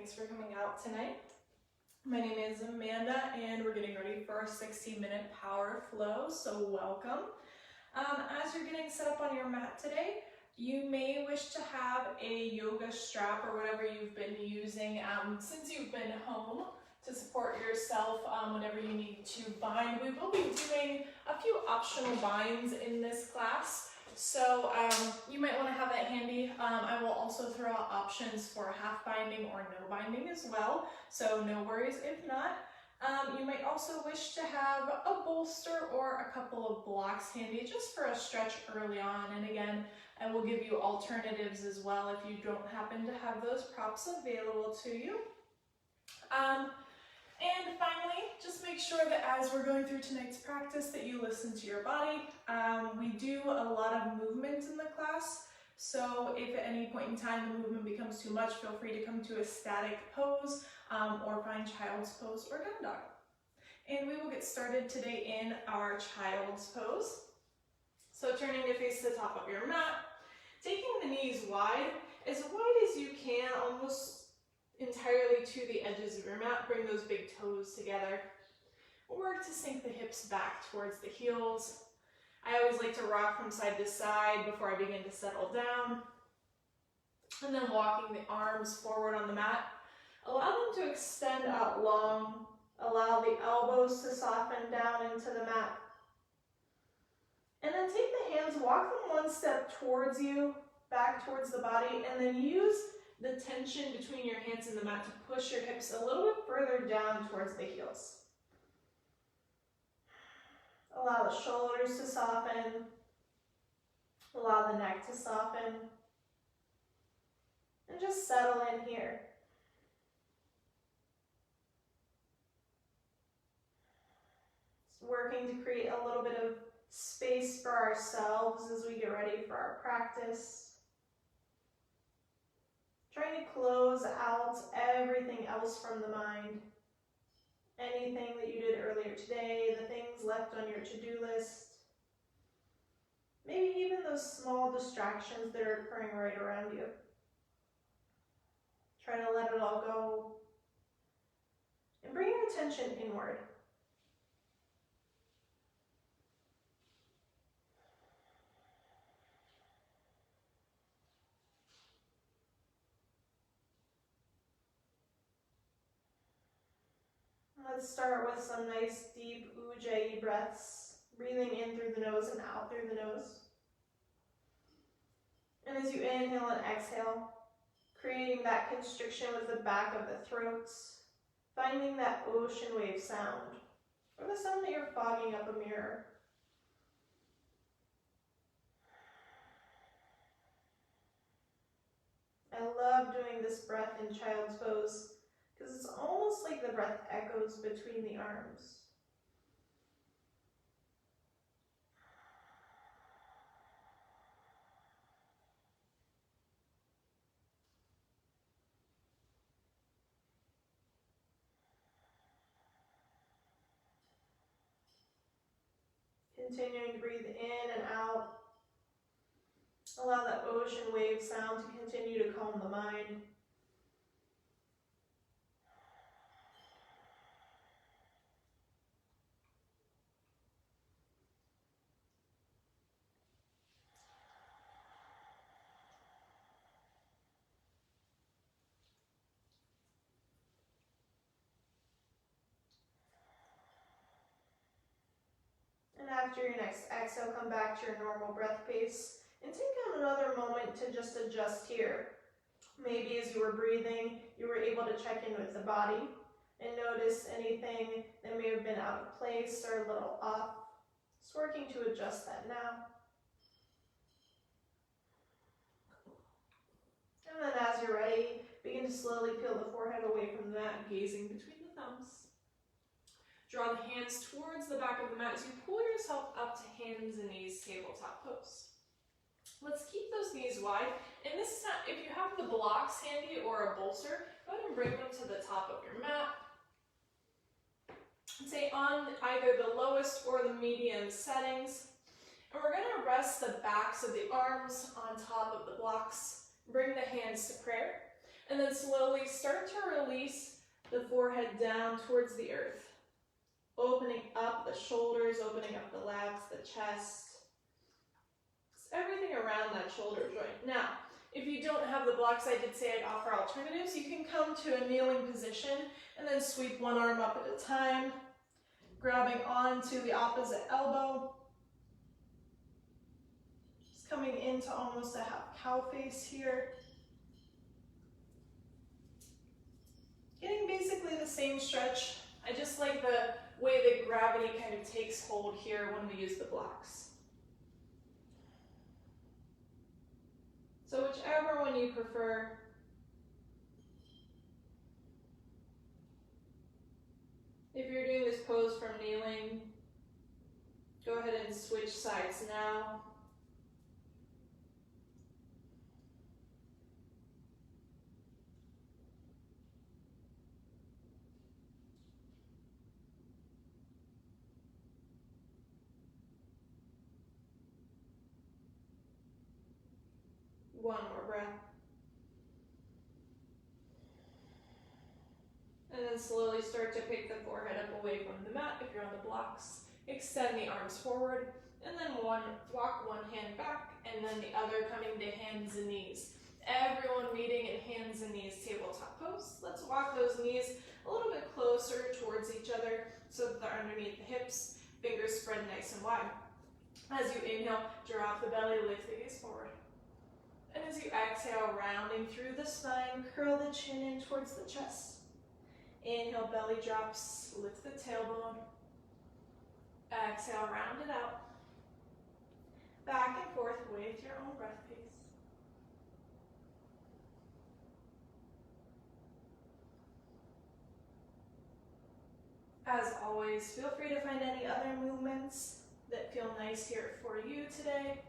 thanks for coming out tonight. My name is Amanda and we're getting ready for our 60-minute power flow, so welcome. As you're getting set up on your mat today, you may wish to have a yoga strap or whatever you've been using since you've been home to support yourself whenever you need to bind. We will be doing a few optional binds in this class, so you might want to have that handy. I will also throw out options for half binding or no binding as well, so no worries if not. You might also wish to have a bolster or a couple of blocks handy just for a stretch early on, and again, I will give you alternatives as well if you don't happen to have those props available to you. And finally, just make sure that as we're going through tonight's practice that you listen to your body. We do a lot of movement in the class, so if at any point in time the movement becomes too much, feel free to come to a static pose or find child's pose or gun dog. And we will get started today in our child's pose. So turning to face the top of your mat, taking the knees wide as you can, almost entirely to the edges of your mat. Bring those big toes together. Work to sink the hips back towards the heels. I always like to rock from side to side before I begin to settle down. And then walking the arms forward on the mat. Allow them to extend out long. Allow the elbows to soften down into the mat. And then take the hands, walk them one step towards you, back towards the body, and then use the tension between your hands and the mat to push your hips a little bit further down towards the heels. Allow the shoulders to soften. Allow the neck to soften. And just settle in here. Just working to create a little bit of space for ourselves as we get ready for our practice. Trying to close out everything else from the mind. Anything that you did earlier today, the things left on your to-do list. Maybe even those small distractions that are occurring right around you. Try to let it all go. And bring your attention inward. Let's start with some nice deep Ujjayi breaths, breathing in through the nose and out through the nose. And as you inhale and exhale, creating that constriction with the back of the throat, finding that ocean wave sound, or the sound that you're fogging up a mirror. I love doing this breath in child's pose, because it's almost like the breath echoes between the arms. Continuing to breathe in and out. Allow that ocean wave sound to continue to calm the mind. After your next exhale, come back to your normal breath pace and take another moment to just adjust here. Maybe as you were breathing, you were able to check in with the body and notice anything that may have been out of place or a little off. Just working to adjust that now. And then as you're ready, begin to slowly peel the forehead away from the mat, gazing between the thumbs. Draw the hands towards the back of the mat as you pull yourself up to hands and knees, tabletop pose. Let's keep those knees wide. And this time, if you have the blocks handy or a bolster, go ahead and bring them to the top of your mat. And say on either the lowest or the medium settings. And we're going to rest the backs of the arms on top of the blocks. Bring the hands to prayer. And then slowly start to release the forehead down towards the earth. Opening up the shoulders, opening up the legs, the chest. Just everything around that shoulder joint. Now, if you don't have the blocks, I did say I'd offer alternatives. You can come to a kneeling position and then sweep one arm up at a time, grabbing onto the opposite elbow. Just coming into almost a half cow face here. Getting basically the same stretch. I just like the way that gravity kind of takes hold here when we use the blocks. So whichever one you prefer. If you're doing this pose from kneeling, go ahead and switch sides now. One more breath. And then slowly start to pick the forehead up away from the mat if you're on the blocks. Extend the arms forward, and then walk one hand back, and then the other coming to hands and knees. Everyone meeting in hands and knees tabletop pose. Let's walk those knees a little bit closer towards each other so that they're underneath the hips, fingers spread nice and wide. As you inhale, drop the belly, lift the gaze forward. And as you exhale, rounding through the spine, curl the chin in towards the chest. Inhale, belly drops, lift the tailbone. Exhale, round it out. Back and forth with your own breath pace. As always, feel free to find any other movements that feel nice here for you today.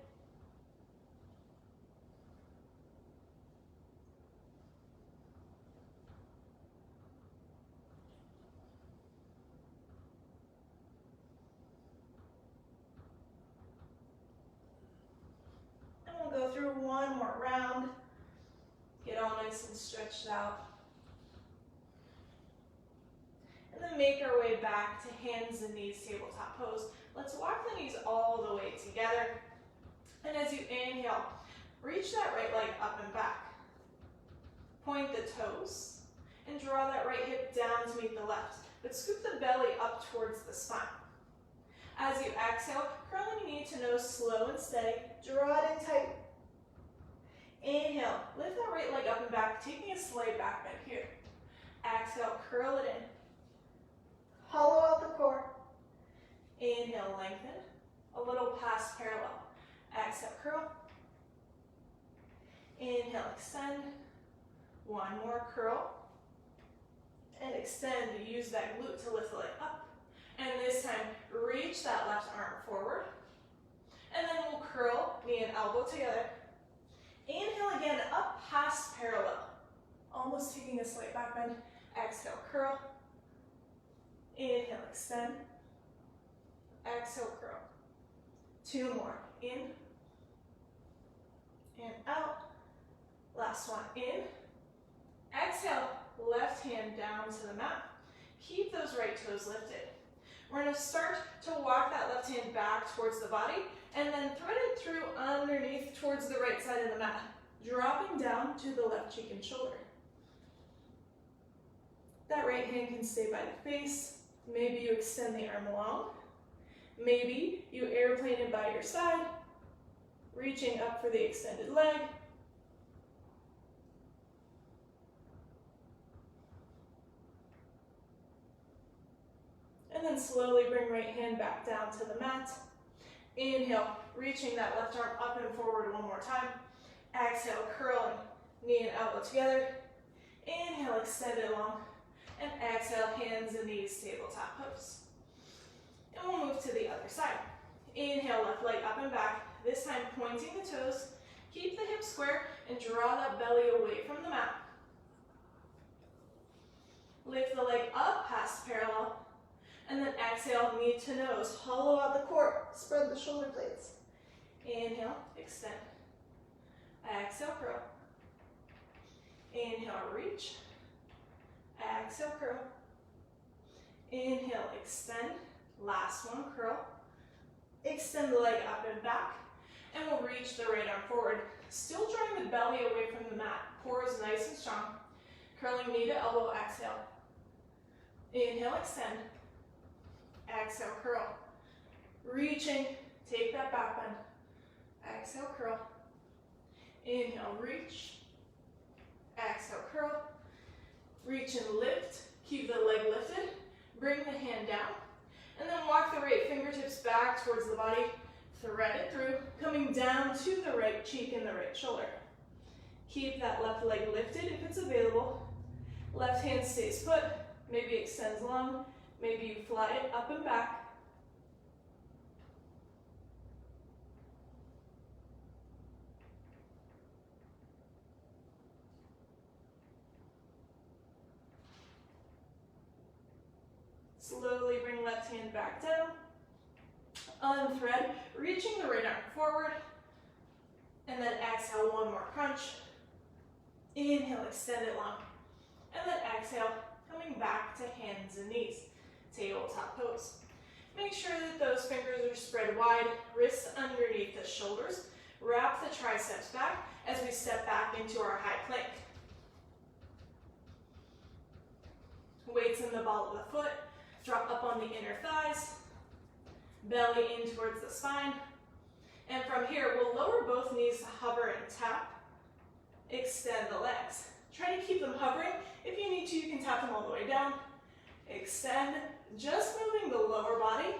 We'll go through one more round. Get all nice and stretched out. And then make our way back to hands and knees tabletop pose. Let's walk the knees all the way together. And as you inhale, reach that right leg up and back. Point the toes and draw that right hip down to meet the left. But scoop the belly up towards the spine. As you exhale, curling knee to nose, slow and steady. Draw it in tight. Inhale, lift that right leg up and back, taking a slight back bend here. Exhale, curl it in. Hollow out the core. Inhale, lengthen. A little past parallel. Exhale, curl. Inhale, extend. One more curl. And extend. Use that glute to lift the leg up. And this time, reach that left arm forward. And then we'll curl, knee and elbow together. Inhale again, up past parallel. Almost taking a slight back bend. Exhale, curl. Inhale, extend. Exhale, curl. Two more. In. And out. Last one. In. Exhale, left hand down to the mat. Keep those right toes lifted. We're going to start to walk that left hand back towards the body and then thread it through underneath towards the right side of the mat, dropping down to the left cheek and shoulder. That right hand can stay by the face. Maybe you extend the arm long. Maybe you airplane it by your side, reaching up for the extended leg. And then slowly bring right hand back down to the mat. Inhale, reaching that left arm up and forward one more time. Exhale, curling knee and elbow together. Inhale, extend it long. And exhale, hands and knees, tabletop pose. And we'll move to the other side. Inhale, left leg up and back. This time pointing the toes. Keep the hips square and draw that belly away from the mat. Lift the leg up past parallel. And then exhale, knee to nose. Hollow out the core. Spread the shoulder blades. Inhale, extend. Exhale, curl. Inhale, reach. Exhale, curl. Inhale, extend. Last one, curl. Extend the leg up and back. And we'll reach the right arm forward. Still drawing the belly away from the mat. Core is nice and strong. Curling knee to elbow, exhale. Inhale, extend. Exhale, curl. Reaching, take that back bend. Exhale, curl. Inhale, reach. Exhale, curl. Reach and lift. Keep the leg lifted. Bring the hand down. And then walk the right fingertips back towards the body. Thread it through, coming down to the right cheek and the right shoulder. Keep that left leg lifted if it's available. Left hand stays put, maybe extends long, maybe you fly it up and back. Slowly bring left hand back down. Unthread, reaching the right arm forward. And then exhale, one more crunch. Inhale, extend it long. And then exhale, coming back to hands and knees. Tabletop pose. Make sure that those fingers are spread wide, wrists underneath the shoulders. Wrap the triceps back as we step back into our high plank. Weights in the ball of the foot. Drop up on the inner thighs. Belly in towards the spine. And from here, we'll lower both knees to hover and tap. Extend the legs. Try to keep them hovering. If you need to, you can tap them all the way down. Extend, just moving the lower body,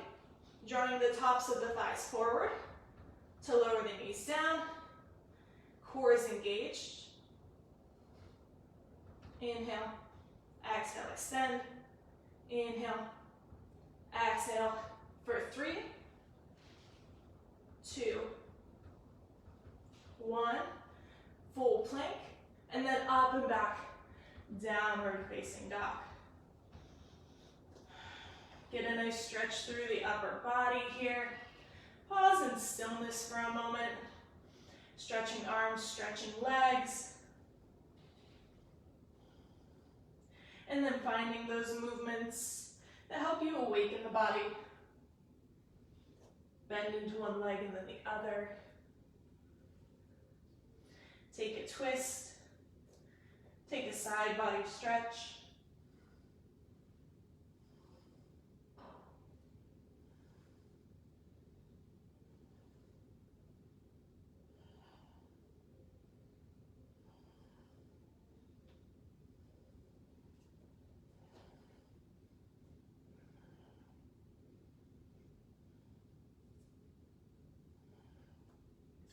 drawing the tops of the thighs forward to lower the knees down. Core is engaged. Inhale, exhale, extend. Inhale, exhale for 3, 2, 1. Full plank, and then up and back, downward facing dog. Get a nice stretch through the upper body here. Pause in stillness for a moment. Stretching arms, stretching legs. And then finding those movements that help you awaken the body. Bend into one leg and then the other. Take a twist. Take a side body stretch.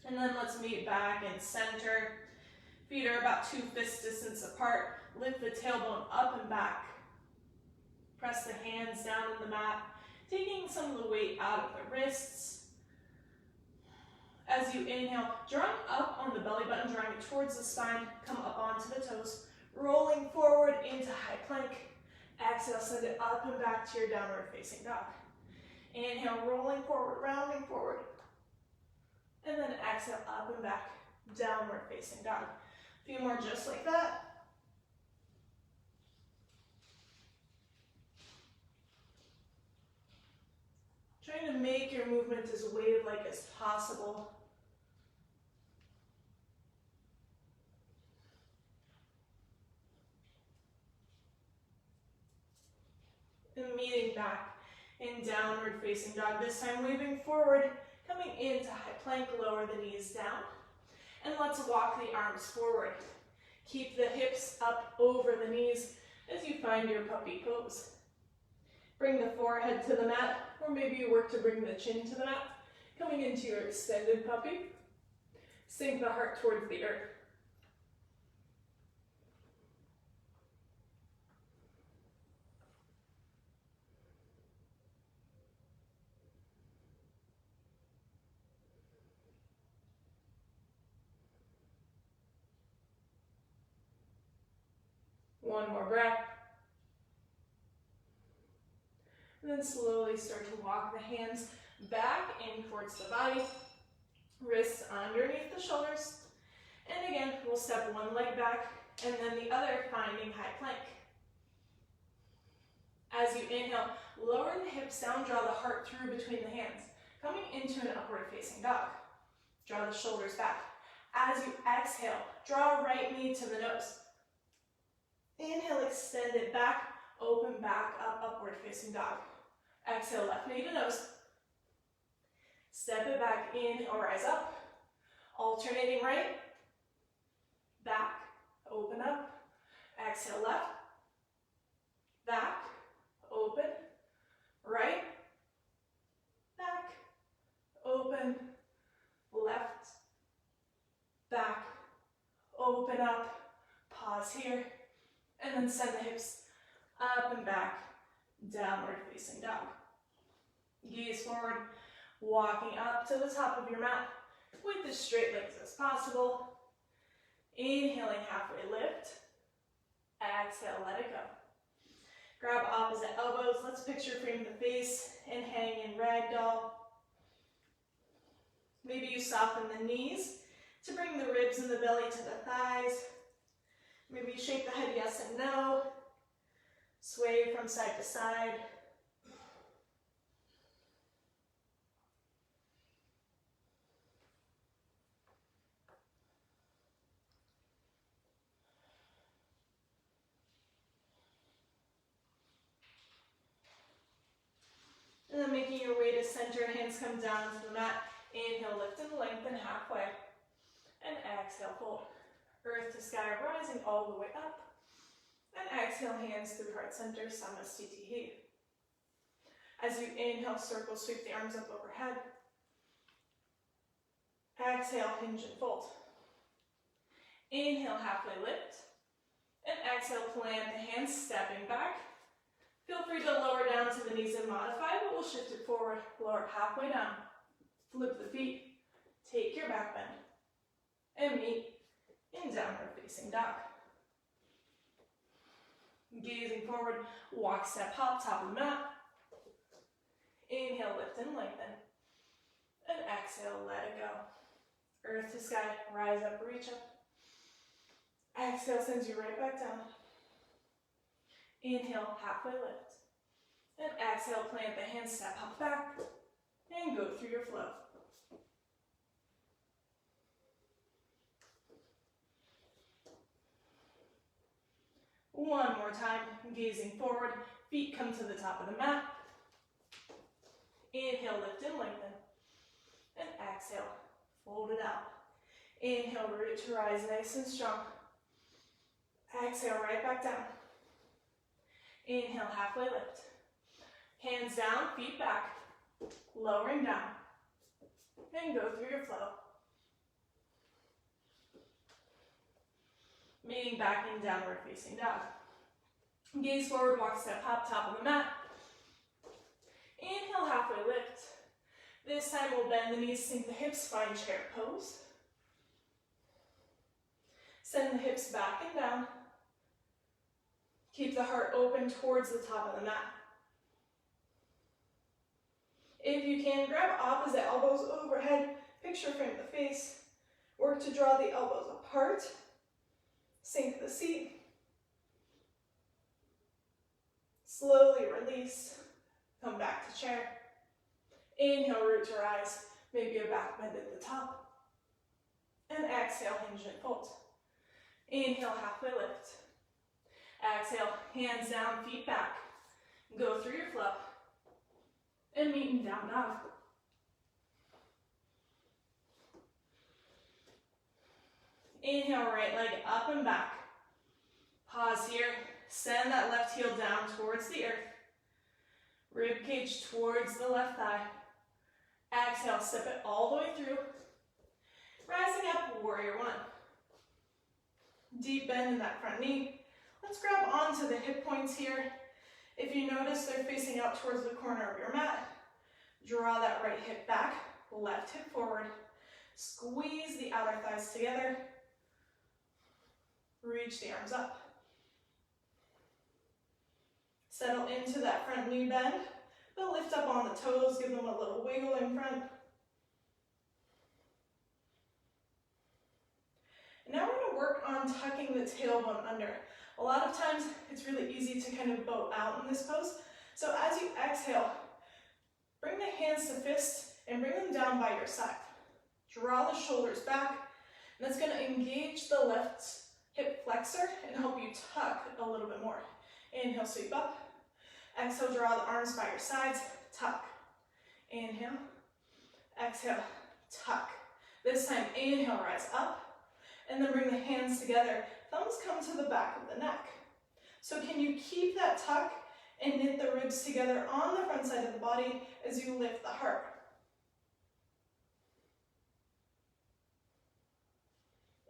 And then let's meet back in center. Feet are about 2 fist distance apart. Lift the tailbone up and back. Press the hands down on the mat, taking some of the weight out of the wrists. As you inhale, drawing up on the belly button, drawing it towards the spine, come up onto the toes, rolling forward into high plank. Exhale, send it up and back to your downward facing dog. Inhale, rolling forward, rounding forward. And then exhale, up and back, downward facing dog. A few more just like that. Trying to make your movement as wave-like as possible. And meeting back in downward facing dog. This time waving forward, coming into high plank, lower the knees down. And let's walk the arms forward. Keep the hips up over the knees as you find your puppy pose. Bring the forehead to the mat, or maybe you work to bring the chin to the mat. Coming into your extended puppy. Sink the heart towards the earth. One more breath. And then slowly start to walk the hands back in towards the body. Wrists underneath the shoulders. And again, we'll step one leg back and then the other finding high plank. As you inhale, lower the hips down, draw the heart through between the hands, coming into an upward facing dog. Draw the shoulders back. As you exhale, draw right knee to the nose. Inhale, extend it back, open back up, upward facing dog. Exhale, left knee to nose. Step it back, inhale, rise up. Alternating right, back, open up. Exhale, left, back, open, right, back, open, left, back, open up, pause here, and then send the hips up and back, downward facing dog. Gaze forward, walking up to the top of your mat with as straight legs as possible. Inhaling, halfway lift. Exhale, let it go. Grab opposite elbows. Let's picture frame the face and hang in ragdoll. Maybe you soften the knees to bring the ribs and the belly to the thighs. Maybe you shake the head yes and no. Sway from side to side. And then making your way to center, hands come down to the mat. Inhale, lift and lengthen halfway. And exhale, fold. Earth to sky, rising all the way up. And exhale, hands through heart center, Samastitihi. As you inhale, circle, sweep the arms up overhead. Exhale, hinge and fold. Inhale, halfway lift. And exhale, plant the hands, stepping back. Feel free to lower down to the knees and modify, but we'll shift it forward, lower halfway down. Flip the feet, take your back bend, and meet in downward facing dog. Gazing forward, walk, step, hop, top of the mat. Inhale, lift and lengthen. And exhale, let it go. Earth to sky, rise up, reach up. Exhale sends you right back down. Inhale, halfway lift. And exhale, plant the hands, step, hop back, and go through your flow. One more time, gazing forward, feet come to the top of the mat. Inhale, lift and lengthen. And exhale, fold it out. Inhale, root to rise nice and strong. Exhale, right back down. Inhale, halfway lift. Hands down, feet back, lowering down. And go through your flow. Meeting back in downward facing dog. Gaze forward, walk, step, hop, top of the mat. Inhale, halfway lift. This time we'll bend the knees, sink the hips, find chair pose. Send the hips back and down. Keep the heart open towards the top of the mat. If you can, grab opposite elbows overhead, picture frame the face. Work to draw the elbows apart. Sink the seat. Slowly release. Come back to chair. Inhale, root to rise. Maybe a back bend at the top. And exhale, hinge and fold. Inhale, halfway lift. Exhale, hands down, feet back. Go through your flow. And meet in down dog. Inhale, right leg up and back. Pause here. Send that left heel down towards the earth. Rib cage towards the left thigh. Exhale, step it all the way through. Rising up, warrior one. Deep bend in that front knee. Let's grab onto the hip points here. If you notice they're facing out towards the corner of your mat, draw that right hip back, left hip forward. Squeeze the outer thighs together. Reach the arms up. Settle into that front knee bend, but lift up on the toes, give them a little wiggle in front. And now we're going to work on tucking the tailbone under. A lot of times it's really easy to kind of bow out in this pose. So as you exhale, bring the hands to fist and bring them down by your side. Draw the shoulders back, and that's going to engage the left hip flexor and help you tuck a little bit more. Inhale, sweep up. Exhale, draw the arms by your sides, tuck. Inhale, exhale, tuck. This time, inhale, rise up, and then bring the hands together. Thumbs come to the back of the neck. So can you keep that tuck and knit the ribs together on the front side of the body as you lift the heart?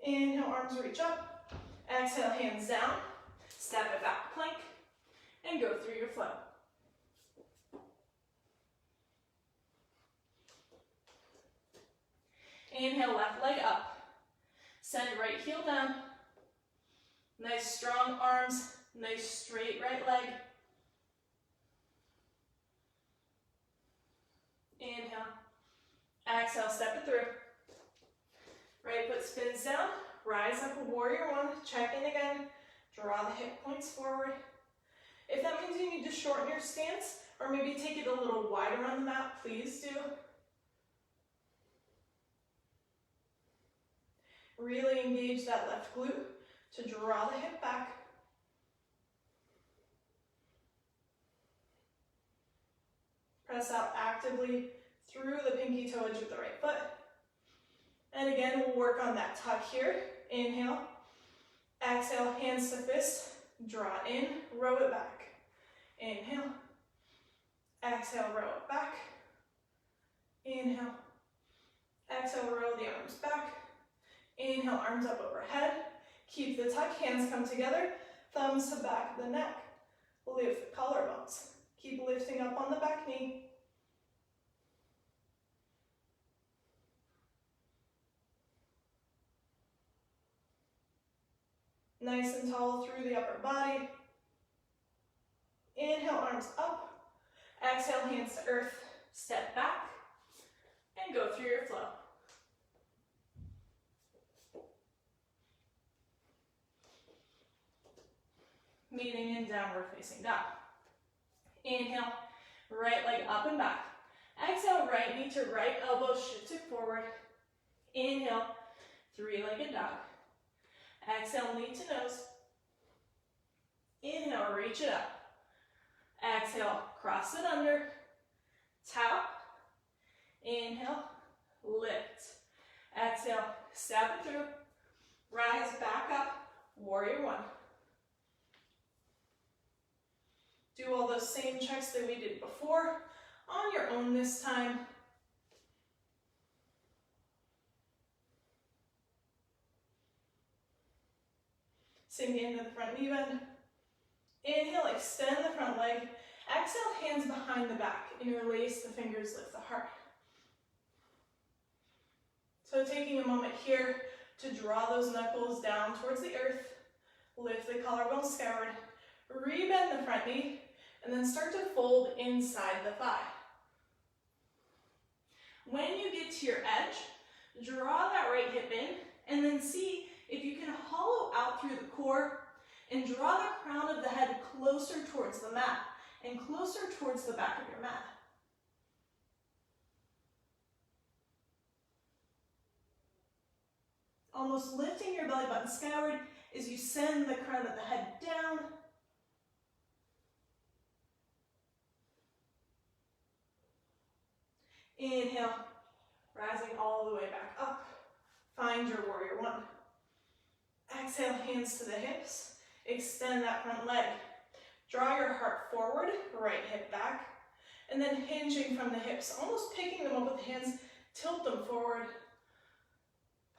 Inhale, arms reach up. Exhale, hands down. Step it back, plank, and go through your flow. Inhale, left leg up. Send right heel down. Nice strong arms, nice straight right leg. Inhale. Exhale, step it through. Right foot spins down. Rise up, warrior one. Check in again. Draw the hip points forward. If that means you need to shorten your stance or maybe take it a little wider on the mat, please do. Really engage that left glute to draw the hip back. Press out actively through the pinky toe edge of the right foot. And again, we'll work on that tuck here. Inhale. Exhale, hands to fist. Draw it in, row it back. Inhale. Exhale, row it back. Inhale. Exhale, row the arms back. Inhale, arms up overhead. Keep the tuck, hands come together. Thumbs to back of the neck. Lift the collarbones. Keep lifting up on the back knee. Nice and tall through the upper body. Inhale, arms up. Exhale, hands to earth. Step back and go through your flow. Meeting in downward facing dog. Inhale, right leg up and back. Exhale, right knee to right elbow, shift it forward. Inhale, three-legged dog. Exhale, knee to nose. Inhale, reach it up. Exhale, cross it under. Tap. Inhale, lift. Exhale, step it through. Rise back up, warrior one. Do all those same checks that we did before on your own this time. Sink into the front knee bend. Inhale, extend the front leg. Exhale, hands behind the back. Interlace the fingers, lift the heart. So taking a moment here to draw those knuckles down towards the earth. Lift the collarbone skyward. Rebend the front knee. And then start to fold inside the thigh. When you get to your edge, draw that right hip in, and then see if you can hollow out through the core and draw the crown of the head closer towards the mat and closer towards the back of your mat. Almost lifting your belly button skyward as you send the crown of the head down. Inhale, rising all the way back up. Find your warrior one. Exhale, hands to the hips. Extend that front leg. Draw your heart forward, right hip back. And then hinging from the hips, almost picking them up with the hands, tilt them forward.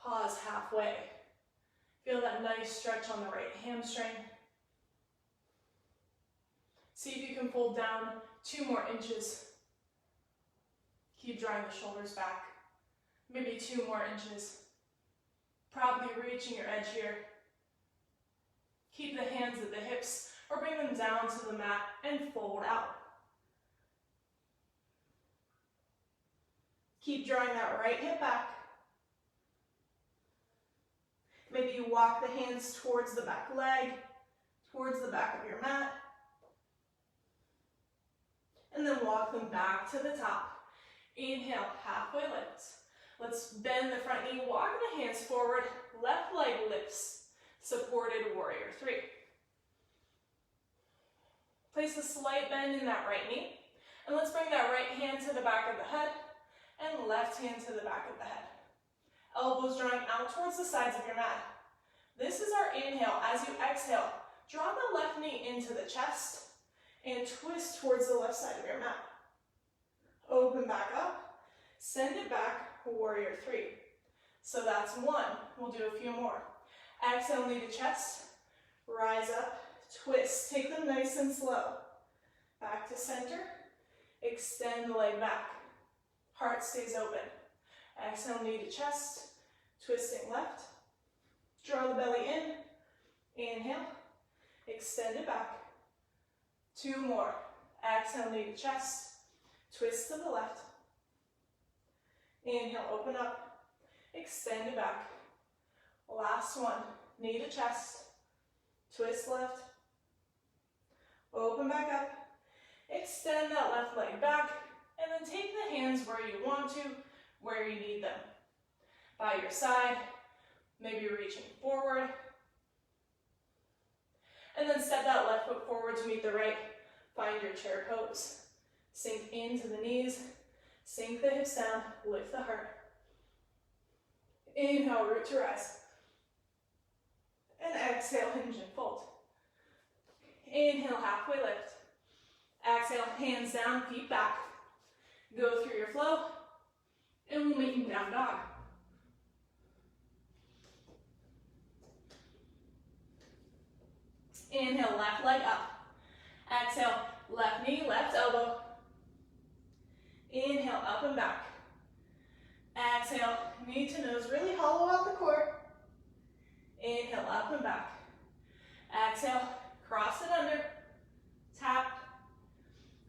Pause halfway. Feel that nice stretch on the right hamstring. See if you can fold down 2 more inches. Keep drawing the shoulders back. Maybe 2 more inches. Probably reaching your edge here. Keep the hands at the hips or bring them down to the mat and fold out. Keep drawing that right hip back. Maybe you walk the hands towards the back leg, towards the back of your mat, and then walk them back to the top. Inhale, halfway lifts. Let's bend the front knee, walk the hands forward, left leg lifts, supported warrior three. Place a slight bend in that right knee, and let's bring that right hand to the back of the head, and left hand to the back of the head. Elbows drawing out towards the sides of your mat. This is our inhale. As you exhale, draw the left knee into the chest, and twist towards the left side of your mat. Open back up, send it back, warrior three. So that's one. We'll do a few more. Exhale, knee to chest, rise up, twist. Take them nice and slow. Back to center, extend the leg back. Heart stays open. Exhale, knee to chest, twisting left. Draw the belly in, inhale, extend it back. Two more. Exhale, knee to chest, twist to the left. Inhale, open up, extend it back. Last one, knee to chest, twist left, open back up, extend that left leg back, and then take the hands where you want to, where you need them. By your side, maybe reaching forward. And then step that left foot forward to meet the right. Find your chair pose. Sink into the knees, sink the hips down, lift the heart. Inhale, root to rise. And exhale, hinge and fold. Inhale, halfway lift. Exhale, hands down, feet back. Go through your flow, and we'll make down dog. Inhale, left leg up. Exhale, left knee, left elbow. Inhale, up and back. Exhale, knee to nose, really hollow out the core. Inhale, up and back. Exhale, cross it under. Tap,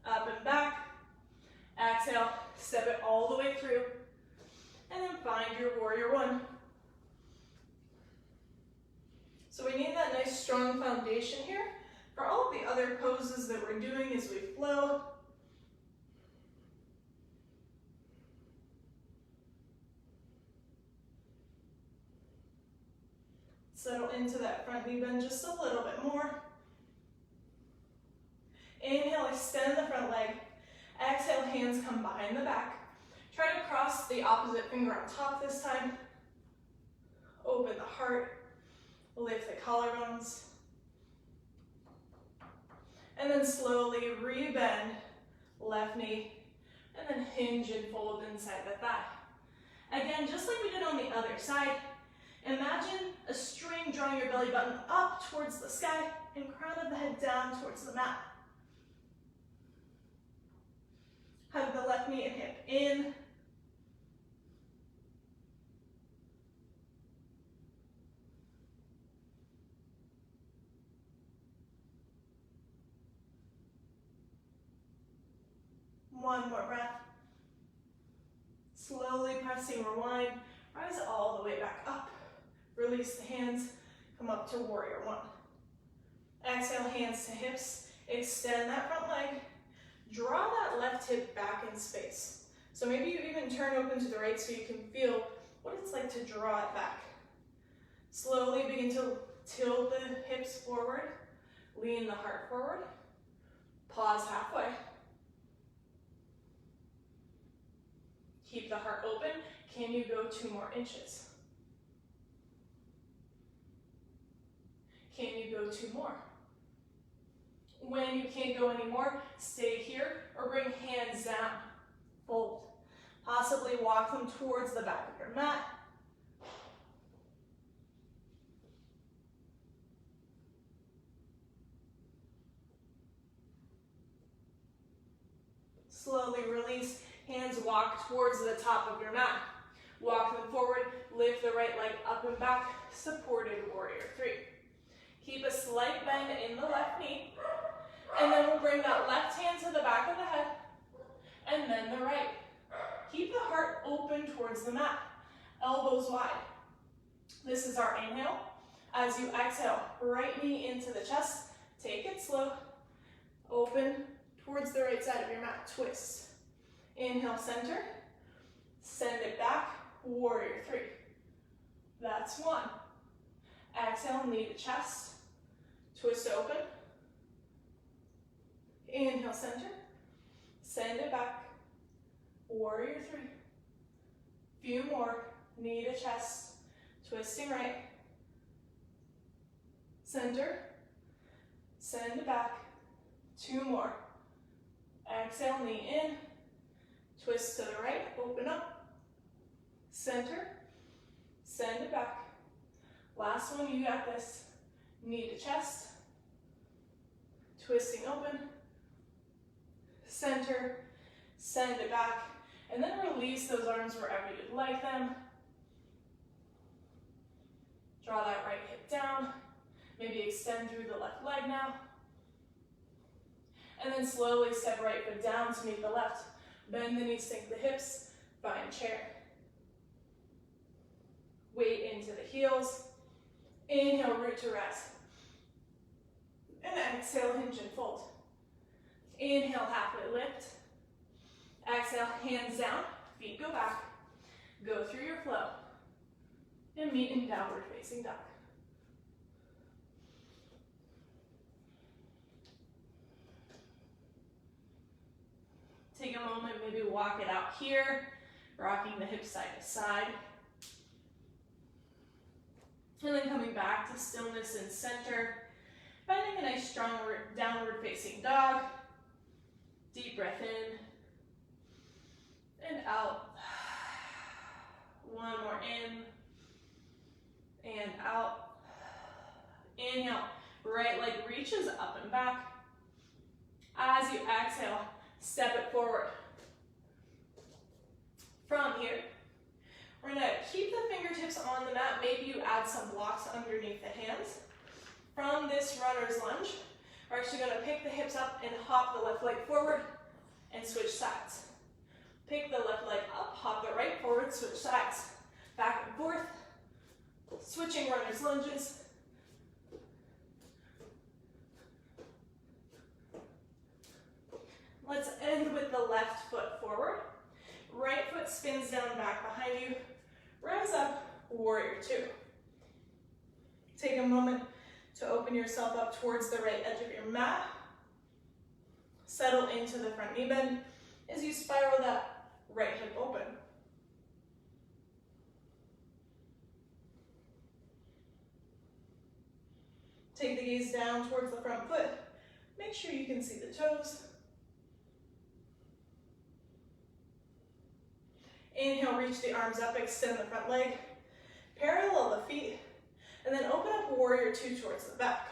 up and back. Exhale, step it all the way through. And then find your warrior one. So we need that nice strong foundation here for all of the other poses that we're doing as we flow. Settle into that front knee bend just a little bit more. Inhale, extend the front leg. Exhale, hands come behind the back. Try to cross the opposite finger on top this time. Open the heart. Lift the collarbones. And then slowly re-bend left knee. And then hinge and fold inside the thigh. Again, just like we did on the other side, imagine a string drawing your belly button up towards the sky and crown of the head down towards the mat. Hug the left knee and hip in. One more breath. Slowly pressing rewind. Rise all the way back up. Release the hands. Come up to warrior one. Exhale, hands to hips. Extend that front leg. Draw that left hip back in space. So maybe you even turn open to the right so you can feel what it's like to draw it back. Slowly begin to tilt the hips forward. Lean the heart forward. Pause halfway. Keep the heart open. Can you go 2 more inches? Can you go 2 more? When you can't go anymore, stay here or bring hands down. Fold. Possibly walk them towards the back of your mat. Slowly release. Hands walk towards the top of your mat. Walk them forward. Lift the right leg up and back. Supported warrior three. Keep a slight bend in the left knee. And then we'll bring that left hand to the back of the head. And then the right. Keep the heart open towards the mat. Elbows wide. This is our inhale. As you exhale, right knee into the chest, take it slow, open towards the right side of your mat, twist. Inhale, center, send it back, warrior three. That's one. Exhale, knee to chest, twist open. Inhale, center, send it back, warrior three. Few more, knee to chest, twisting right. Center, send it back, two more. Exhale, knee in, twist to the right, open up. Center, send it back. Last one, you got this. Knee to chest, twisting open. Center, send it back, and then release those arms wherever you'd like them. Draw that right hip down. Maybe extend through the left leg now. And then slowly step right foot down to meet the left. Bend the knees, sink the hips, find chair. Weight into the heels. Inhale, root to rest. And exhale, hinge and fold. Inhale, halfway lift. Exhale, hands down, feet go back. Go through your flow. And meet in downward facing dog. Take a moment, maybe walk it out here, rocking the hips side to side. And then coming back to stillness and center, finding a nice strong downward facing dog. Deep breath in and out. One more in and out. Inhale, right leg reaches up and back. As you exhale, step it forward. From here, we're gonna keep the fingertips on the mat. Maybe you add some blocks underneath the hands. From this runner's lunge, we're actually gonna pick the hips up and hop the left leg forward and switch sides. Pick the left leg up, hop the right forward, switch sides. Back and forth, switching runner's lunges. Let's end with the left foot forward. Right foot spins down back behind you. Rise up, warrior two. Take a moment to open yourself up towards the right edge of your mat. Settle into the front knee bend as you spiral that right hip open. Take the gaze down towards the front foot. Make sure you can see the toes. Inhale, reach the arms up, extend the front leg. Parallel the feet, and then open up warrior two towards the back.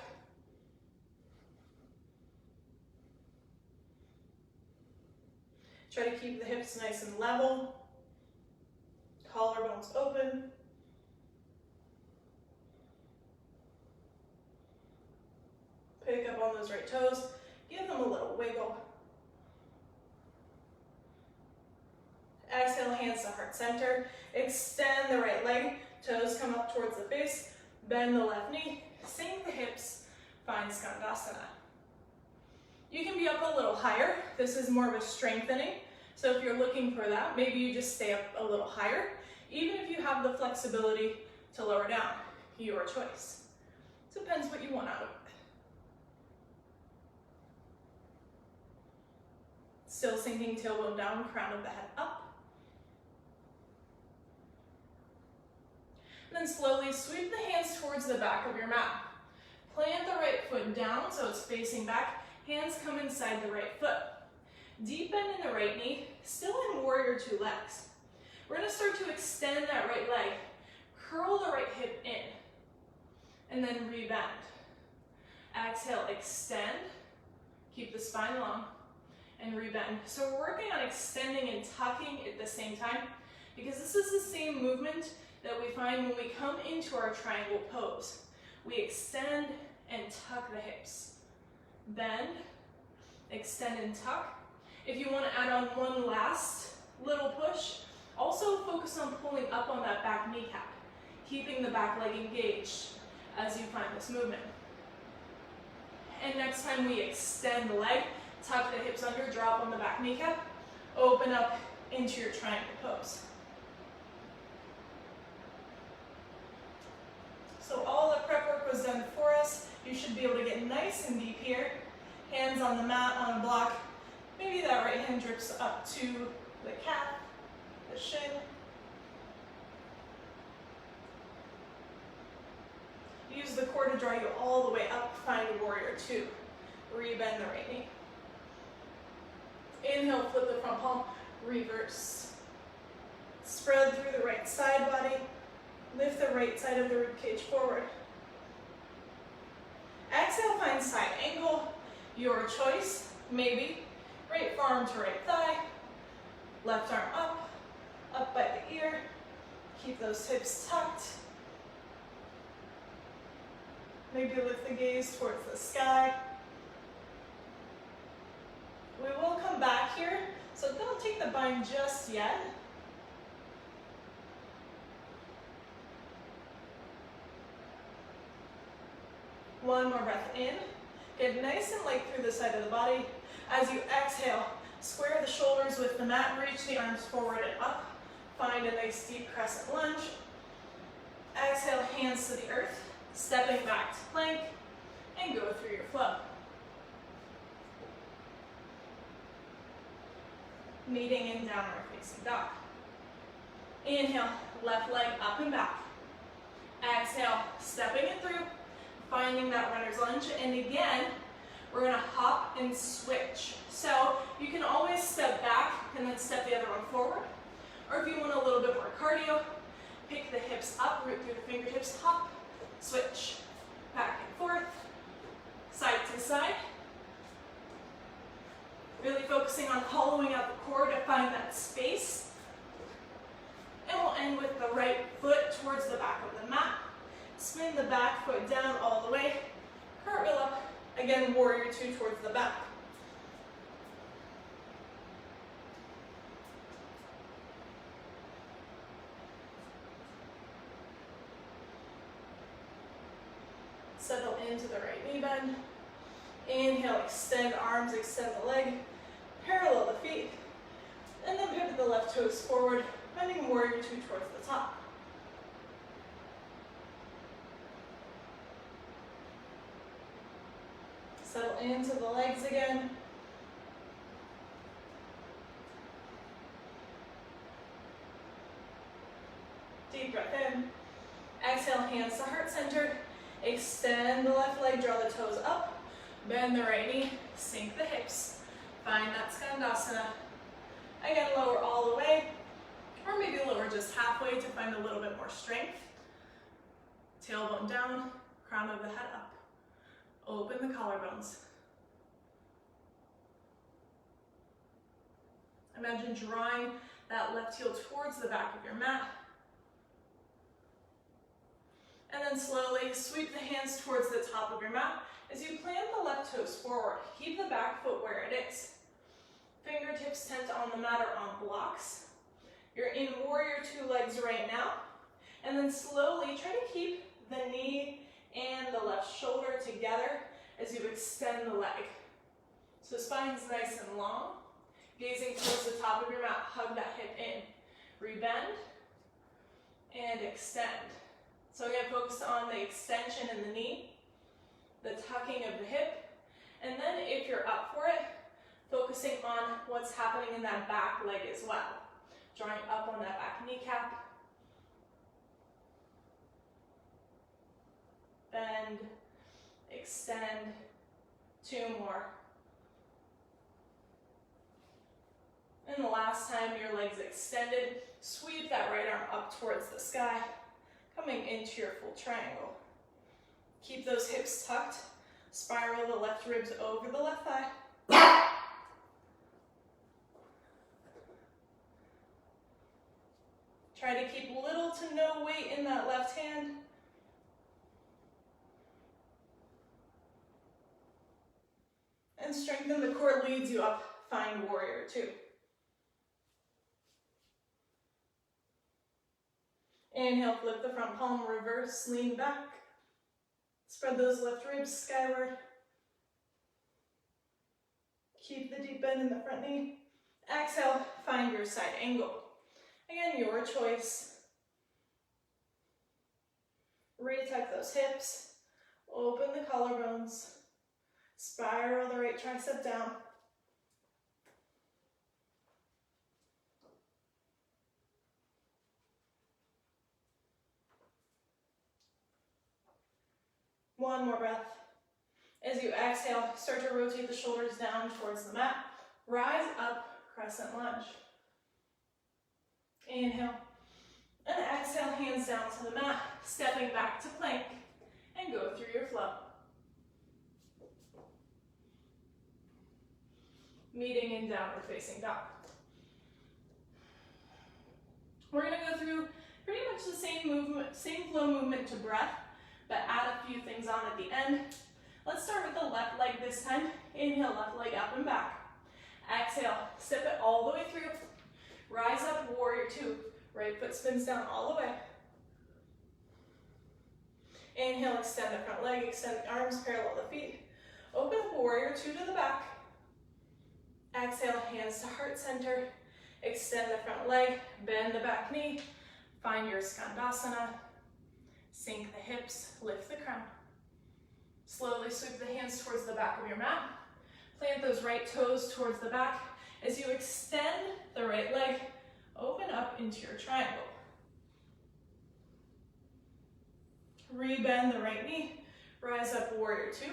Try to keep the hips nice and level. Collarbones open. Pick up on those right toes. Give them a little wiggle. Exhale, hands to heart center. Extend the right leg. Toes come up towards the face. Bend the left knee. Sink the hips. Find Skandasana. You can be up a little higher. This is more of a strengthening. So if you're looking for that, maybe you just stay up a little higher. Even if you have the flexibility to lower down, your choice. Depends what you want out of it. Still sinking tailbone down, crown of the head up. And then slowly sweep the hands towards the back of your mat. Plant the right foot down so it's facing back. Hands come inside the right foot. Deep bend in the right knee, still in warrior two legs. We're gonna start to extend that right leg. Curl the right hip in, and then rebend. Exhale, extend. Keep the spine long, and rebend. So we're working on extending and tucking at the same time, because this is the same movement that we find when we come into our triangle pose. We extend and tuck the hips. Bend, extend and tuck. If you want to add on one last little push, also focus on pulling up on that back kneecap. keeping the back leg engaged as you find this movement. And next time we extend the leg, tuck the hips under, drop on the back kneecap, open up into your triangle pose. So all the prep work was done for us. You should be able to get nice and deep here. Hands on the mat, on a block. Maybe that right hand drips up to the calf, the shin. Use the core to draw you all the way up. Find warrior two. Rebend the right knee. Inhale, flip the front palm, reverse. Spread through the right side body. Lift the right side of the ribcage forward. Exhale, find side angle. Your choice, maybe. Right forearm to right thigh. Left arm up, up by the ear. Keep those hips tucked. Maybe lift the gaze towards the sky. We will come back here, so don't take the bind just yet. One more breath in. Get nice and light through the side of the body. As you exhale, square the shoulders with the mat, reach the arms forward and up. Find a nice deep crescent lunge. Exhale, hands to the earth, stepping back to plank, and go through your flow. Meeting in downward facing dog. Inhale, left leg up and back. Exhale, stepping it through, finding that runner's lunge. And again, we're gonna hop and switch. So you can always step back and then step the other one forward. Or if you want a little bit more cardio, pick the hips up, root through the fingertips, hop, switch, back and forth, side to side. Really focusing on hollowing out the core to find that space. And we'll end with the right foot towards the back of the mat. Spin the back foot down all the way. Cartwheel up. Again, warrior two towards the back. Settle into the right knee bend. Inhale, extend arms, extend the leg. Parallel the feet. And then pivot the left toes forward, bending warrior two towards the top. Settle into the legs again. Deep breath in. Exhale, hands to heart center. Extend the left leg, draw the toes up. Bend the right knee, sink the hips. Find that Skandasana. Again, lower all the way, or maybe lower just halfway to find a little bit more strength. Tailbone down, crown of the head up. Open the collarbones. Imagine drawing that left heel towards the back of your mat. And then slowly sweep the hands towards the top of your mat as you plant the left toes forward. Keep the back foot where it is. Fingertips tent on the mat or on blocks. You're in warrior two legs right now. And then slowly try to keep the knee and the left shoulder together as you extend the leg. So spine's nice and long. Gazing towards the top of your mat, hug that hip in. Rebend and extend. So again, focus on the extension in the knee, the tucking of the hip, and then if you're up for it, focusing on what's happening in that back leg as well. Drawing up on that back kneecap. Bend, extend, two more. And the last time your legs extended, sweep that right arm up towards the sky, coming into your full triangle. Keep those hips tucked. Spiral the left ribs over the left thigh. Try to keep little to no weight in that left hand. And strengthen the core, leads you up. Find warrior two. Inhale, flip the front palm, reverse, lean back. Spread those left ribs skyward. Keep the deep bend in the front knee. Exhale, find your side angle. Again, your choice. Retuck those hips. Open the collarbones. Spiral the right tricep down. One more breath. As you exhale, start to rotate the shoulders down towards the mat. Rise up, crescent lunge. Inhale. And exhale, hands down to the mat, stepping back to plank, and go through your flow. Meeting in downward facing dog. We're gonna go through pretty much the same movement, same flow movement to breath, but add a few things on at the end. Let's start with the left leg this time. Inhale, left leg up and back. Exhale, step it all the way through. Rise up, warrior two. Right foot spins down all the way. Inhale, extend the front leg, extend the arms, parallel the feet. Open up, warrior two to the back. Exhale, hands to heart center. Extend the front leg, bend the back knee. Find your Skandasana. Sink the hips, lift the crown. Slowly sweep the hands towards the back of your mat. Plant those right toes towards the back. As you extend the right leg, open up into your triangle. Rebend the right knee. Rise up, warrior two.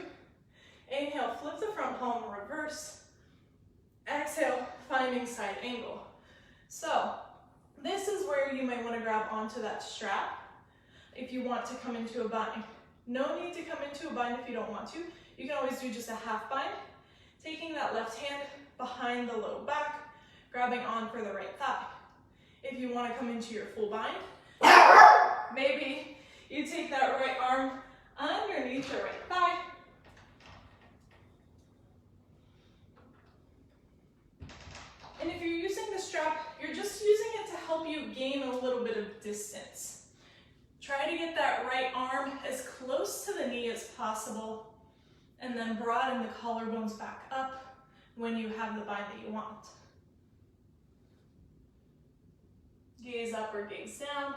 Inhale, flip the front palm, reverse. Exhale, finding side angle. So, this is where you might want to grab onto that strap if you want to come into a bind. No need to come into a bind if you don't want to. You can always do just a half bind. Taking that left hand behind the low back, grabbing on for the right thigh. If you want to come into your full bind, maybe you take that right arm underneath the right thigh. And if you're using the strap, you're just using it to help you gain a little bit of distance. Try to get that right arm as close to the knee as possible, and then broaden the collarbones back up when you have the bind that you want. Gaze up or gaze down.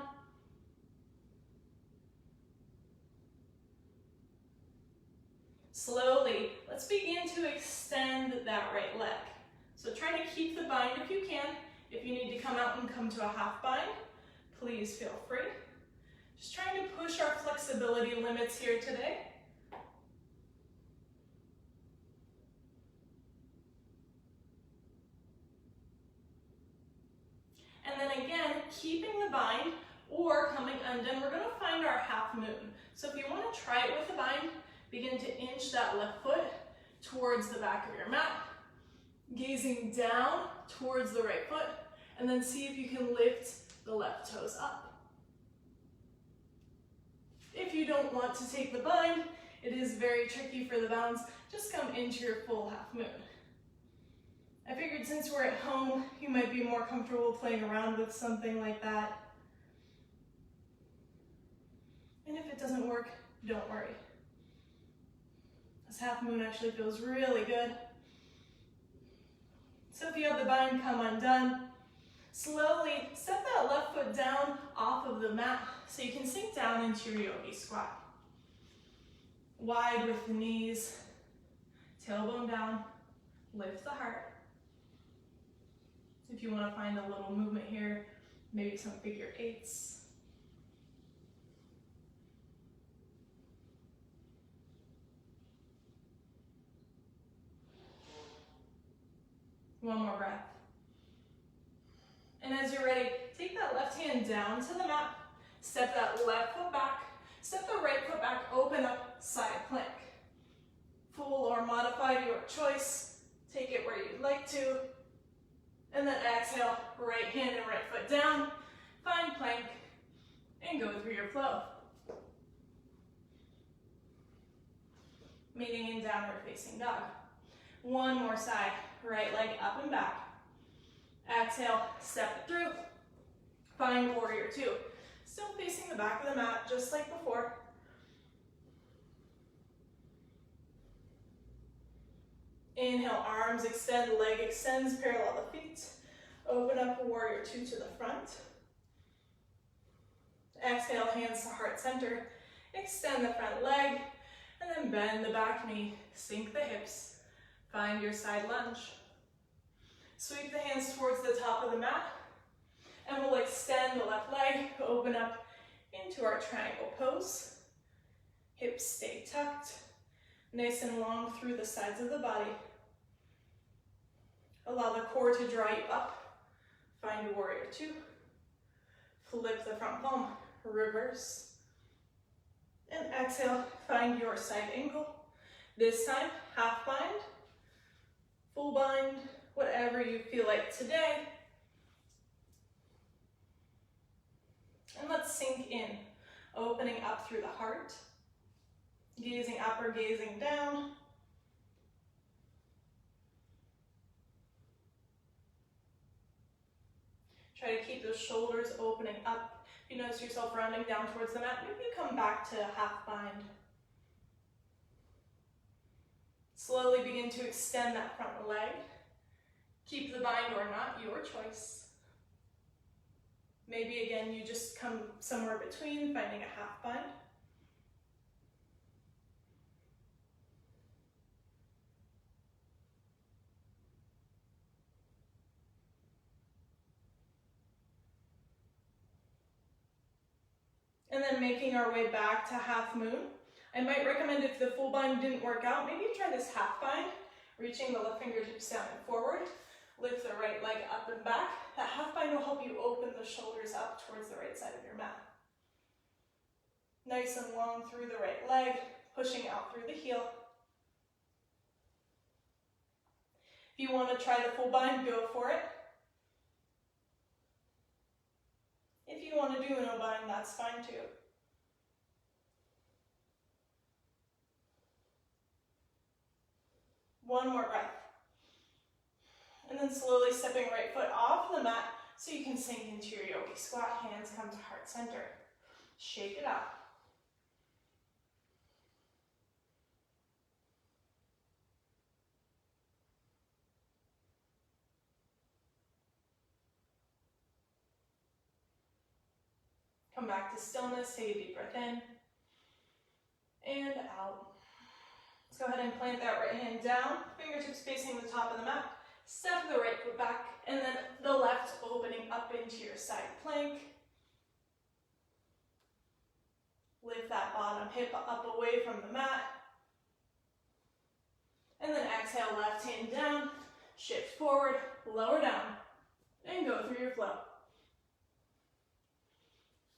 Slowly, let's begin to extend that right leg. So try to keep the bind if you can. If you need to come out and come to a half bind, please feel free. Just trying to push our flexibility limits here today. And then again, keeping the bind or coming undone, we're gonna find our half moon. So if you wanna try it with the bind, begin to inch that left foot towards the back of your mat, gazing down towards the right foot, and then see if you can lift the left toes up. If you don't want to take the bind, it is very tricky for the balance, just come into your full half moon. I figured since we're at home, you might be more comfortable playing around with something like that. And if it doesn't work, don't worry. This half moon actually feels really good. So if you have the bind, come undone. Slowly step that left foot down off of the mat so you can sink down into your yogi squat. Wide with the knees, tailbone down, lift the heart. If you want to find a little movement here, maybe some figure eights. One more breath. And as you're ready, take that left hand down to the mat, step that left foot back, step the right foot back, open up, side plank. Full or modified, your choice. Take it where you'd like to. And then exhale, right hand and right foot down, find plank, and go through your flow. Meeting in downward facing dog. One more side, right leg up and back. Exhale, step it through. Find warrior two. Still facing the back of the mat, just like before. Inhale, arms extend, leg extends, parallel the feet. Open up, warrior two to the front. Exhale, hands to heart center. Extend the front leg, and then bend the back knee. Sink the hips. Find your side lunge. Sweep the hands towards the top of the mat, and we'll extend the left leg, open up into our triangle pose. Hips stay tucked, nice and long through the sides of the body. Allow the core to draw you up. Find warrior two. Flip the front palm, reverse. And exhale, find your side angle. This time, half bind, full bind, whatever you feel like today. And let's sink in, opening up through the heart, gazing up or gazing down. Try to keep those shoulders opening up. If you notice yourself rounding down towards the mat, maybe you come back to half bind. Slowly begin to extend that front leg. Keep the bind or not, your choice. Maybe again, you just come somewhere between, finding a half bind. And then making our way back to half moon. I might recommend if the full bind didn't work out, maybe you try this half bind, reaching the left fingertips down and forward. Lift the right leg up and back. That half bind will help you open the shoulders up towards the right side of your mat. Nice and long through the right leg, pushing out through the heel. If you want to try the full bind, go for it. If you want to do a no bind, that's fine too. One more breath. And then slowly stepping right foot off the mat so you can sink into your yogi squat. Hands come to heart center. Shake it out. Come back to stillness, take a deep breath in and out. Let's go ahead and plant that right hand down, fingertips facing the top of the mat. Step the right foot back, and then the left opening up into your side plank. Lift that bottom hip up away from the mat. And then exhale, left hand down, shift forward, lower down, and go through your flow.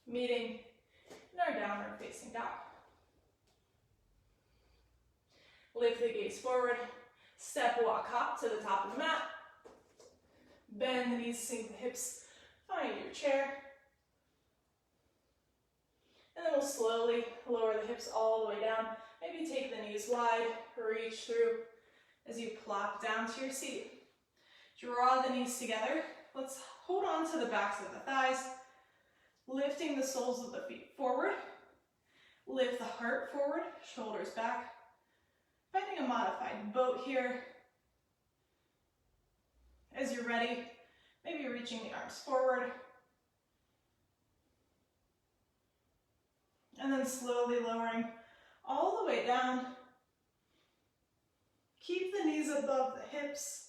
Meeting in our downward facing dog. Lift the gaze forward, step walk hop to the top of the mat. Bend the knees, sink the hips, find your chair. And then we'll slowly lower the hips all the way down. Maybe take the knees wide, reach through as you plop down to your seat. Draw the knees together. Let's hold on to the backs of the thighs, lifting the soles of the feet forward. Lift the heart forward, shoulders back. Finding a modified boat here. As you're ready, maybe you're reaching the arms forward. And then slowly lowering all the way down. Keep the knees above the hips.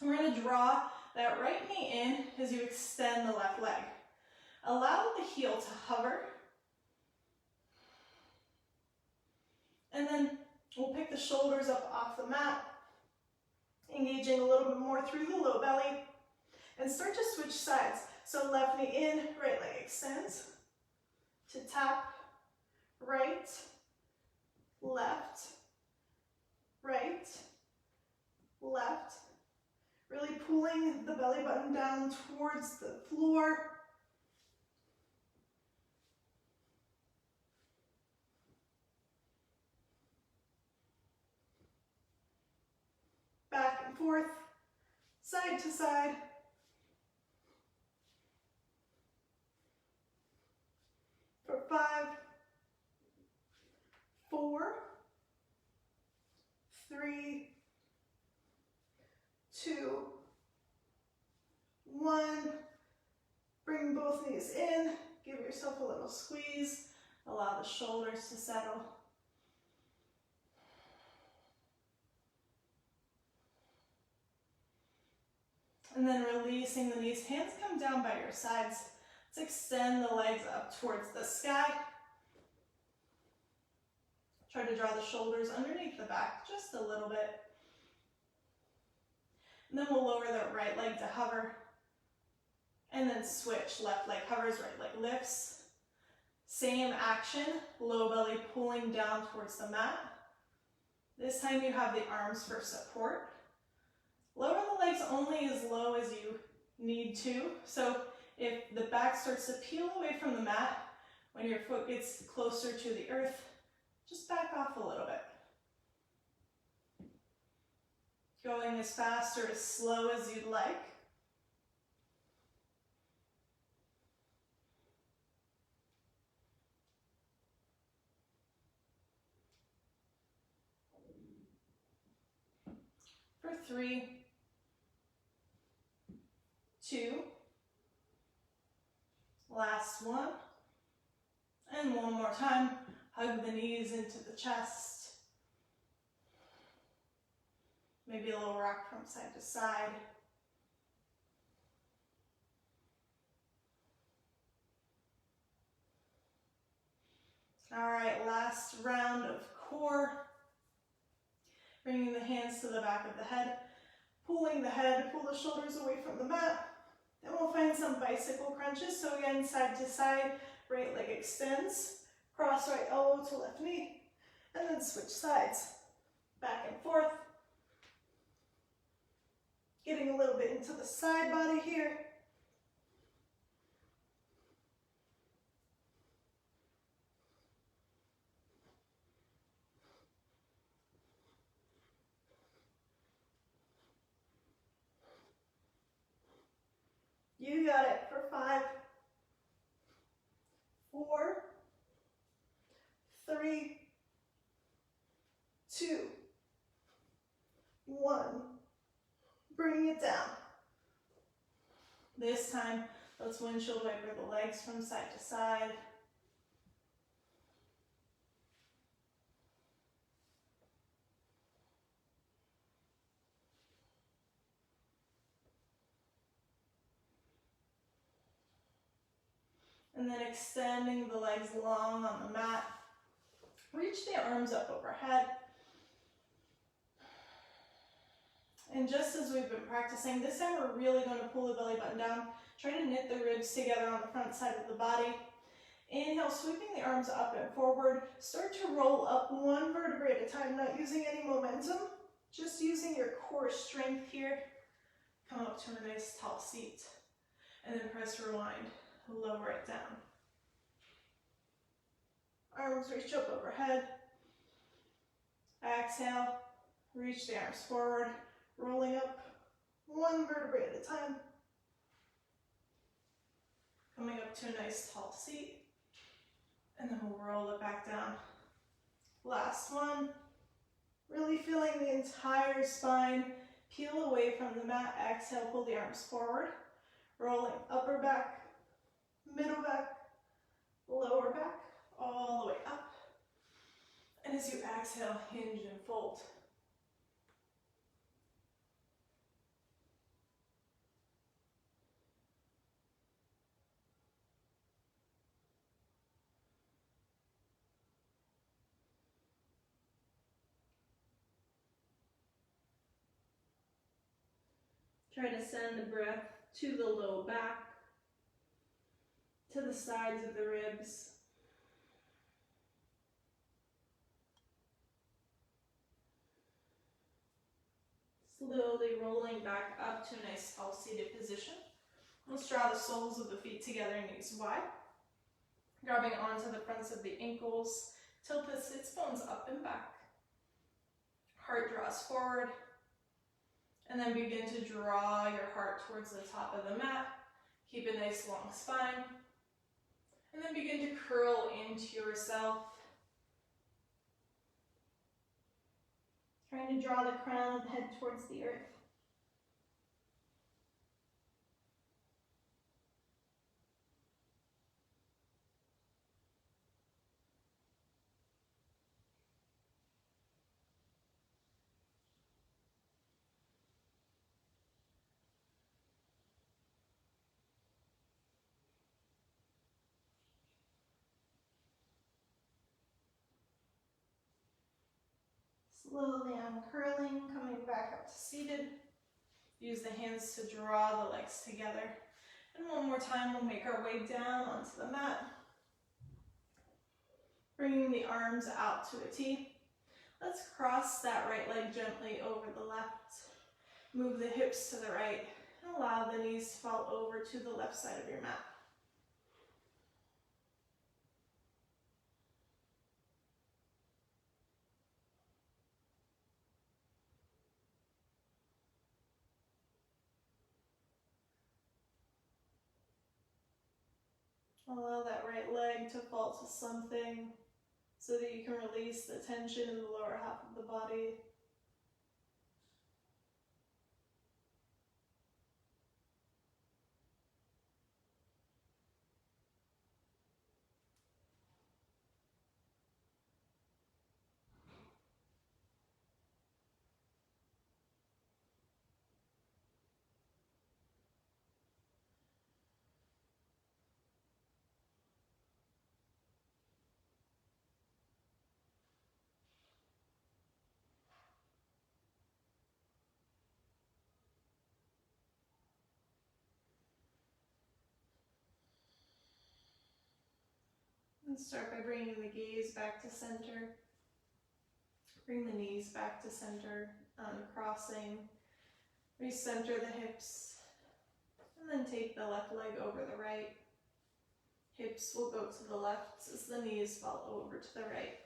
We're going to draw that right knee in as you extend the left leg. Allow the heel to hover. And then we'll pick the shoulders up off the mat, engaging a little bit more through the low belly, and start to switch sides. So left knee in, right leg extends to tap, right, left, right, left. Really pulling the belly button down towards the floor. Back and forth, side to side. 3, 2, 1. Bring both knees in. Give yourself a little squeeze. Allow the shoulders to settle. And then releasing the knees. Hands come down by your sides. Let's extend the legs up towards the sky. Try to draw the shoulders underneath the back just a little bit. And then we'll lower the right leg to hover. And then switch. Left leg hovers, right leg lifts. Same action, low belly pulling down towards the mat. This time you have the arms for support. Lower the legs only as low as you need to. So if the back starts to peel away from the mat, when your foot gets closer to the earth, just back off a little bit. Going as fast or as slow as you'd like. For 3, 2, last one, and one more time. Hug the knees into the chest. Maybe a little rock from side to side. All right, last round of core. Bringing the hands to the back of the head, pulling the head, pull the shoulders away from the mat. Then we'll find some bicycle crunches. So again, side to side, right leg extends, cross right elbow to left knee, and then switch sides, back and forth. Getting a little bit into the side body here. You got it for 5, 4, 3, 2, 1. Bring it down. This time, let's windshield wiper the legs from side to side. And then extending the legs long on the mat. Reach the arms up overhead. And just as we've been practicing, this time we're really going to pull the belly button down. Try to knit the ribs together on the front side of the body. Inhale, sweeping the arms up and forward. Start to roll up one vertebrae at a time, not using any momentum, just using your core strength here. Come up to a nice tall seat. And then press rewind. Lower it down. Arms reach up overhead. Exhale, reach the arms forward, rolling up one vertebrae at a time. Coming up to a nice tall seat. And then we'll roll it back down. Last one. Really feeling the entire spine peel away from the mat. Exhale, pull the arms forward. Rolling upper back, middle back, lower back, all the way up. And as you exhale, hinge and fold. Try to send the breath to the low back, to the sides of the ribs. Slowly rolling back up to a nice tall seated position. Let's draw the soles of the feet together, knees wide. Grabbing onto the fronts of the ankles, tilt the sits bones up and back. Heart draws forward. And then begin to draw your heart towards the top of the mat. Keep a nice long spine. And then begin to curl into yourself. Trying to draw the crown of the head towards the earth. Slowly uncurling, coming back up to seated. Use the hands to draw the legs together. And one more time, we'll make our way down onto the mat. Bringing the arms out to a T. Let's cross that right leg gently over the left. Move the hips to the right. And allow the knees to fall over to the left side of your mat. Allow that right leg to fall to something so that you can release the tension in the lower half of the body. And start by bringing the gaze back to center. Bring the knees back to center, uncrossing. Recenter the hips. And then take the left leg over the right. Hips will go to the left as the knees fall over to the right.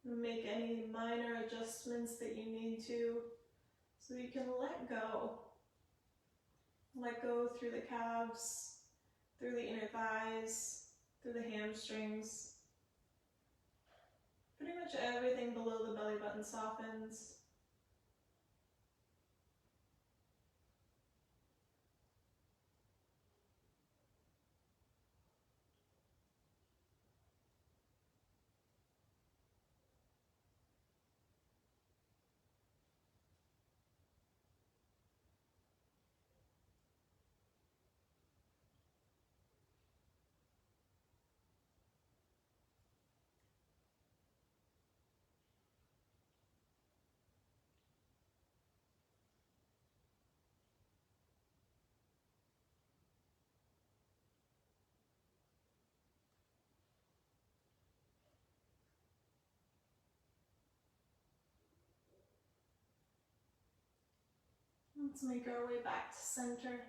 Make any minor adjustments that you need to so you can let go. Let go through the calves, through the inner thighs, through the hamstrings. Pretty much everything below the belly button softens. Let's make our way back to center.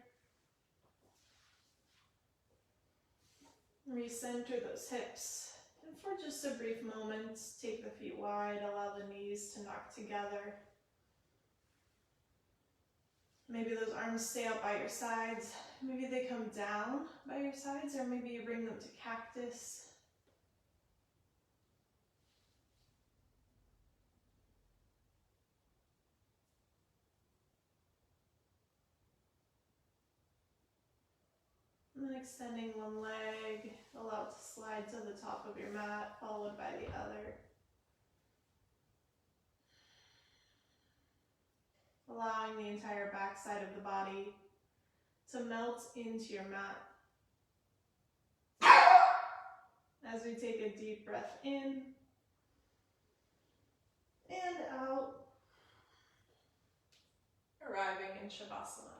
Recenter those hips. And for just a brief moment, take the feet wide, allow the knees to knock together. Maybe those arms stay out by your sides. Maybe they come down by your sides, or maybe you bring them to cactus. And then extending one leg, allow it to slide to the top of your mat, followed by the other. Allowing the entire back side of the body to melt into your mat. As we take a deep breath in and out, arriving in Shavasana.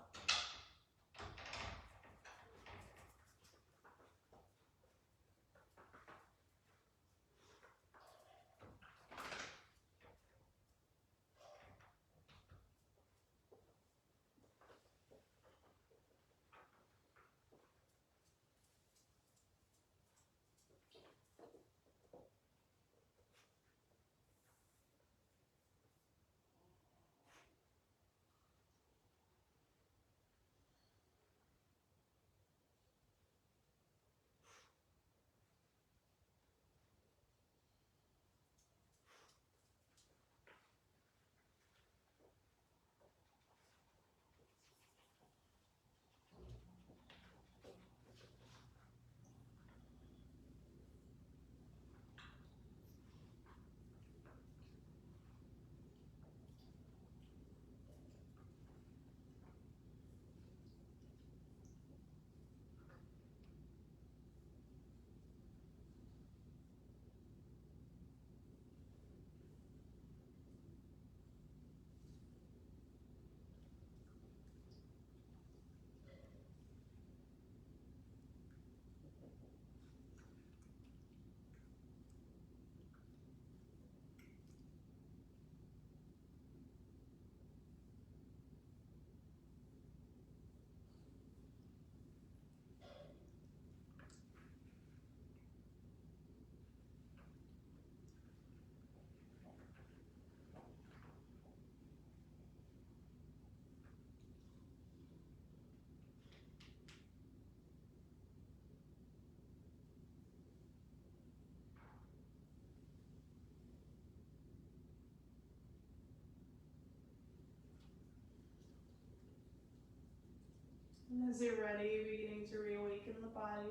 As you're ready, beginning to reawaken the body.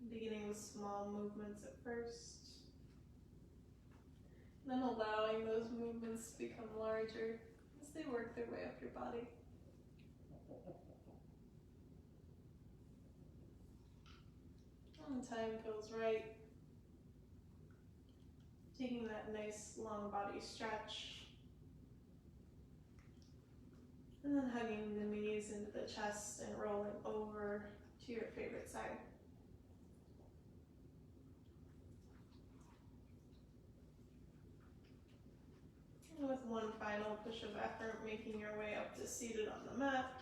Beginning with small movements at first. Then allowing those movements to become larger as they work their way up your body. When the time feels right, taking that nice long body stretch. And then hugging the knees into the chest and rolling over to your favorite side. And with one final push of effort, making your way up to seated on the mat.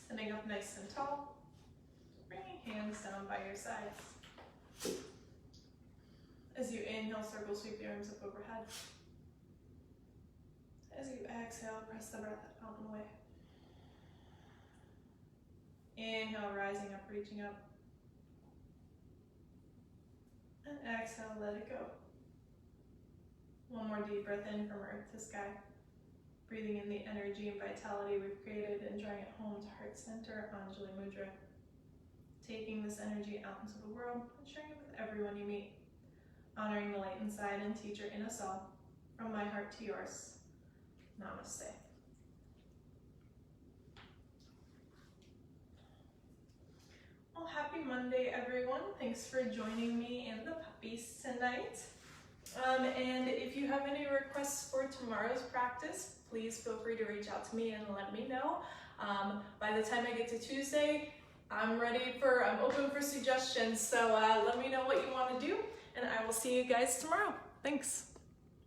Sitting up nice and tall, bringing hands down by your sides. As you inhale, circle sweep the arms up overhead. As you exhale, press the breath out and away. Inhale, rising up, reaching up. And exhale, let it go. One more deep breath in from earth to sky. Breathing in the energy and vitality we've created and drawing it home to heart center, Anjali Mudra. Taking this energy out into the world and sharing it with everyone you meet. Honoring the light inside and teacher in us all. From my heart to yours. Namaste. Well, happy Monday, everyone. Thanks for joining me and the puppies tonight. And if you have any requests for tomorrow's practice, please feel free to reach out to me and let me know. By the time I get to Tuesday, I'm open for suggestions. So let me know what you want to do, and I will see you guys tomorrow. Thanks.